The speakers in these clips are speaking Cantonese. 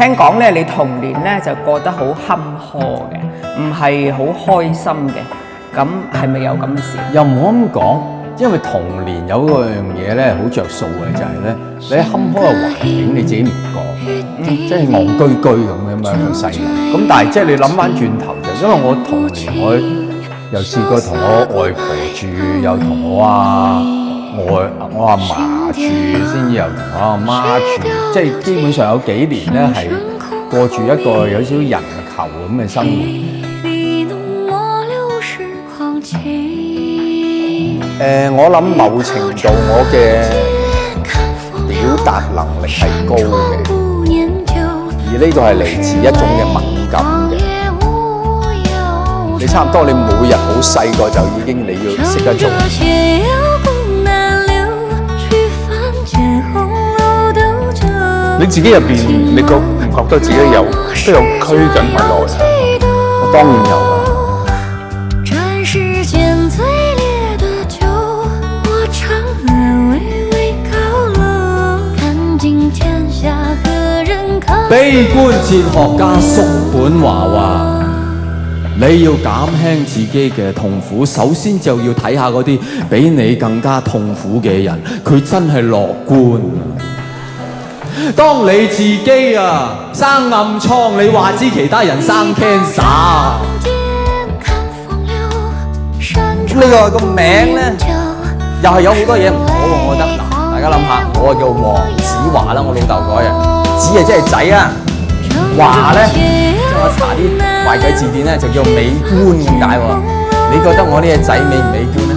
聽講咧，你童年咧就過得好坎坷嘅，唔係好開心嘅。咁係咪有咁嘅事？又唔好咁講，因為童年有嗰樣嘢咧，好着數嘅就係咧，你喺坎坷嘅環境你自己唔覺，即係戇居居咁樣個細路。咁但係即係你諗翻轉頭就，因為我童年我又試過同我外婆住，又同我阿嫲住，先至又同我阿媽住，即係基本上有幾年咧係過住一個有少少人球咁嘅生活。我諗某程度我嘅表達能力係高嘅，而呢個係嚟自一種嘅敏感嘅。你差唔多你每日好細個就已經你要識得做。你自己入邊，你覺唔覺得自己都有拘緊埋落嚟？我當然有啦。悲觀哲學家叔本華話：你要減輕自己嘅痛苦，首先就要睇下嗰啲比你更加痛苦嘅人，佢真係樂觀。當你自己生暗瘡，你話知其他人生 cancer。呢個名咧，又係有好多嘢唔妥喎，我覺得。嗱，大家諗下，我叫黃子華啦，我老豆改嘅。子即係仔啊，華咧，即係我查啲壞鬼字典咧，就叫美觀咁解喎。你覺得我呢隻仔美唔美觀咧？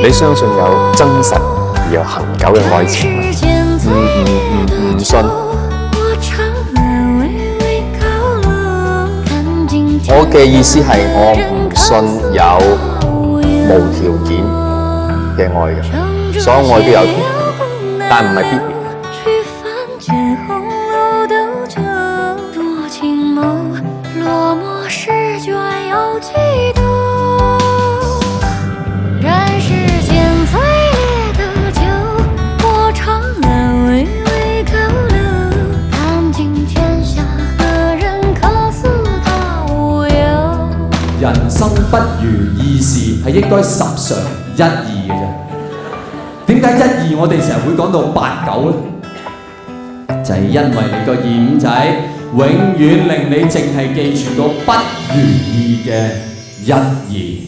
你相信有真實而又恆久嘅愛情嗎？唔信。我嘅意思係我唔信有無條件嘅愛嘅，所有愛都有條件。但唔係必然。人生不如意事係應該十常一二嘅啫。點解一二我哋成日會講到八九呢？就係因為你個二五仔永遠令你淨係記住個不如意嘅一二。